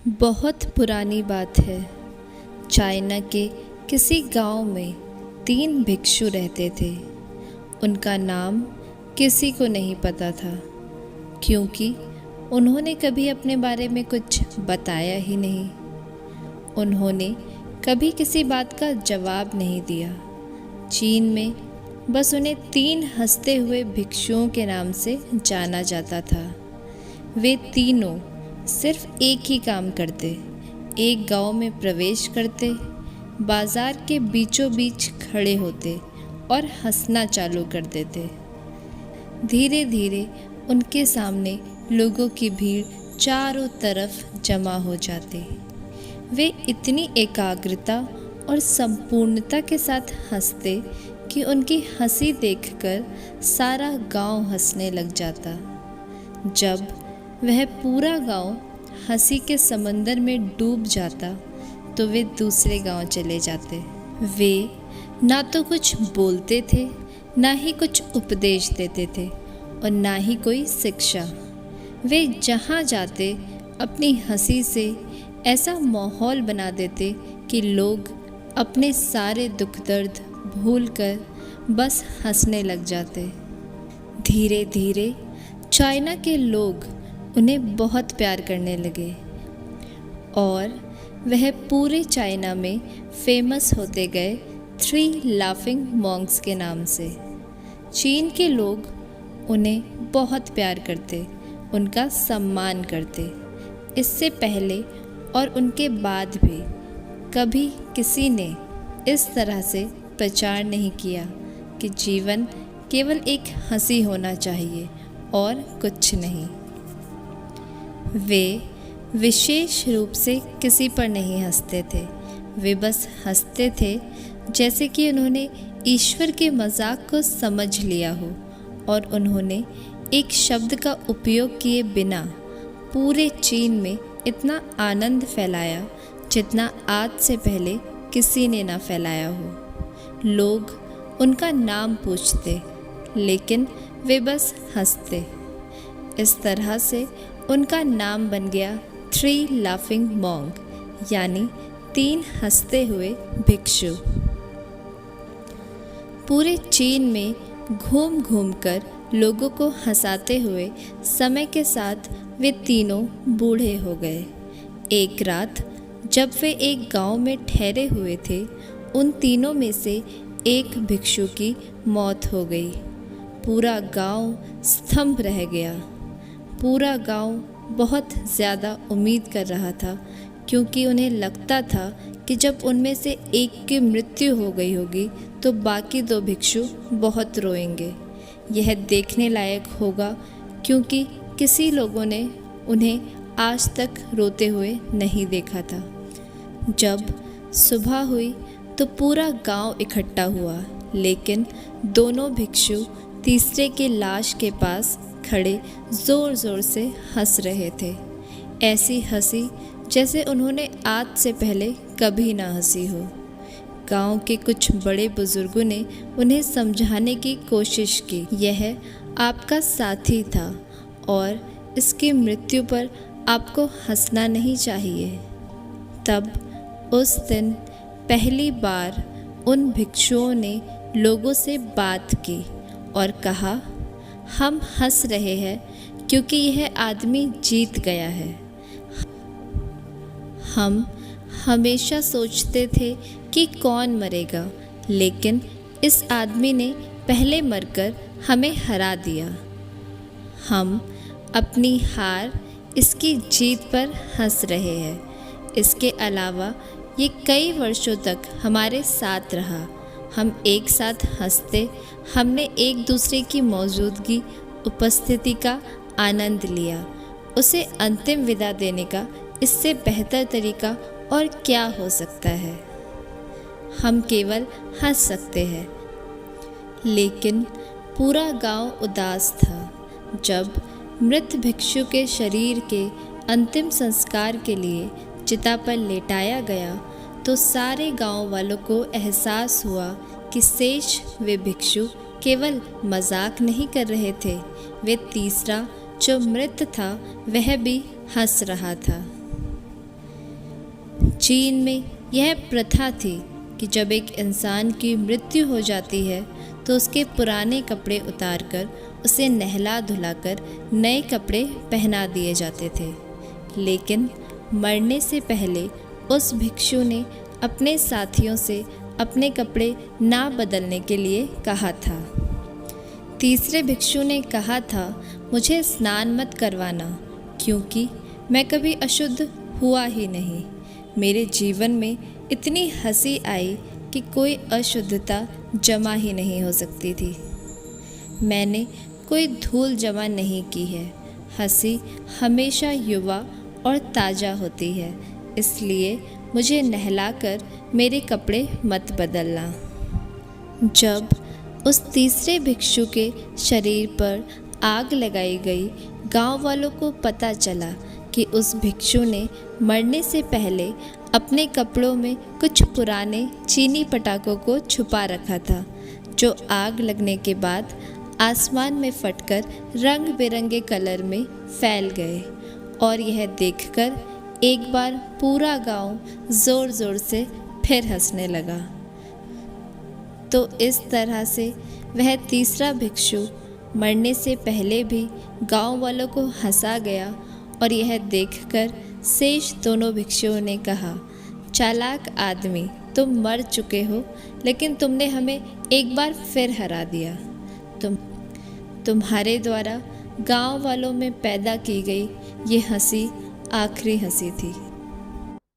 बहुत पुरानी बात है। चाइना के किसी गांव में 3 भिक्षु रहते थे। उनका नाम किसी को नहीं पता था, क्योंकि उन्होंने कभी अपने बारे में कुछ बताया ही नहीं। उन्होंने कभी किसी बात का जवाब नहीं दिया। चीन में बस उन्हें 3 हंसते हुए भिक्षुओं के नाम से जाना जाता था। वे तीनों सिर्फ एक ही काम करते, एक गांव में प्रवेश करते, बाजार के बीचों बीच खड़े होते और हंसना चालू कर देते। धीरे धीरे उनके सामने लोगों की भीड़ चारों तरफ जमा हो जाती। वे इतनी एकाग्रता और संपूर्णता के साथ हंसते कि उनकी हंसी देखकर सारा गांव हंसने लग जाता। जब वह पूरा गांव हंसी के समंदर में डूब जाता तो वे दूसरे गांव चले जाते। वे ना तो कुछ बोलते थे, ना ही कुछ उपदेश देते थे और ना ही कोई शिक्षा। वे जहां जाते अपनी हंसी से ऐसा माहौल बना देते कि लोग अपने सारे दुख दर्द भूलकर बस हंसने लग जाते। धीरे धीरे चाइना के लोग उन्हें बहुत प्यार करने लगे और वह पूरे चाइना में फेमस होते गए 3 लाफिंग मॉन्क्स के नाम से। चीन के लोग उन्हें बहुत प्यार करते, उनका सम्मान करते। इससे पहले और उनके बाद भी कभी किसी ने इस तरह से प्रचार नहीं किया कि जीवन केवल एक हंसी होना चाहिए और कुछ नहीं। वे विशेष रूप से किसी पर नहीं हंसते थे। वे बस हंसते थे जैसे कि उन्होंने ईश्वर के मजाक को समझ लिया हो और उन्होंने एक शब्द का उपयोग किए बिना पूरे चीन में इतना आनंद फैलाया जितना आज से पहले किसी ने ना फैलाया हो। लोग उनका नाम पूछते, लेकिन वे बस हंसते। इस तरह से उनका नाम बन गया 3 लाफिंग मॉन्क, यानी 3 हंसते हुए भिक्षु। पूरे चीन में घूम घूम कर लोगों को हंसाते हुए समय के साथ वे तीनों बूढ़े हो गए। एक रात जब वे एक गांव में ठहरे हुए थे, उन तीनों में से एक भिक्षु की मौत हो गई। पूरा गांव स्तंभ रह गया। पूरा गांव बहुत ज़्यादा उम्मीद कर रहा था, क्योंकि उन्हें लगता था कि जब उनमें से एक की मृत्यु हो गई होगी तो बाकी 2 भिक्षु बहुत रोएंगे। यह देखने लायक होगा, क्योंकि किसी लोगों ने उन्हें आज तक रोते हुए नहीं देखा था। जब सुबह हुई तो पूरा गांव इकट्ठा हुआ, लेकिन दोनों भिक्षु तीसरे की लाश के पास खड़े ज़ोर ज़ोर से हंस रहे थे। ऐसी हंसी जैसे उन्होंने आज से पहले कभी ना हंसी हो। गांव के कुछ बड़े बुजुर्गों ने उन्हें समझाने की कोशिश की। यह आपका साथी था और इसकी मृत्यु पर आपको हंसना नहीं चाहिए। तब उस दिन पहली बार उन भिक्षुओं ने लोगों से बात की और कहा, हम हंस रहे हैं क्योंकि यह आदमी जीत गया है। हम हमेशा सोचते थे कि कौन मरेगा, लेकिन इस आदमी ने पहले मरकर हमें हरा दिया। हम अपनी हार इसकी जीत पर हंस रहे हैं। इसके अलावा ये कई वर्षों तक हमारे साथ रहा। हम एक साथ हंसते, हमने एक दूसरे की मौजूदगी, उपस्थिति का आनंद लिया। उसे अंतिम विदा देने का इससे बेहतर तरीका और क्या हो सकता है। हम केवल हंस सकते हैं। लेकिन पूरा गांव उदास था। जब मृत भिक्षु के शरीर के अंतिम संस्कार के लिए चिता पर लेटाया गया तो सारे गांव वालों को एहसास हुआ कि शेष वे भिक्षु केवल मजाक नहीं कर रहे थे, वे तीसरा जो मृत था वह भी हंस रहा था। चीन में यह प्रथा थी कि जब एक इंसान की मृत्यु हो जाती है तो उसके पुराने कपड़े उतारकर उसे नहला धुलाकर नए कपड़े पहना दिए जाते थे। लेकिन मरने से पहले उस भिक्षु ने अपने साथियों से अपने कपड़े ना बदलने के लिए कहा था। तीसरे भिक्षु ने कहा था, मुझे स्नान मत करवाना क्योंकि मैं कभी अशुद्ध हुआ ही नहीं। मेरे जीवन में इतनी हंसी आई कि कोई अशुद्धता जमा ही नहीं हो सकती थी। मैंने कोई धूल जमा नहीं की है। हंसी हमेशा युवा और ताज़ा होती है, इसलिए मुझे नहलाकर मेरे कपड़े मत बदलना। जब उस तीसरे भिक्षु के शरीर पर आग लगाई गई, गांव वालों को पता चला कि उस भिक्षु ने मरने से पहले अपने कपड़ों में कुछ पुराने चीनी पटाखों को छुपा रखा था, जो आग लगने के बाद आसमान में फटकर रंग बिरंगे कलर में फैल गए। और यह देखकर एक बार पूरा गांव ज़ोर ज़ोर से फिर हंसने लगा। तो इस तरह से वह तीसरा भिक्षु मरने से पहले भी गांव वालों को हंसा गया। और यह देखकर शेष दोनों भिक्षुओं ने कहा, चालाक आदमी, तुम मर चुके हो लेकिन तुमने हमें एक बार फिर हरा दिया। तुम्हारे द्वारा गांव वालों में पैदा की गई ये हंसी आखिरी हंसी थी।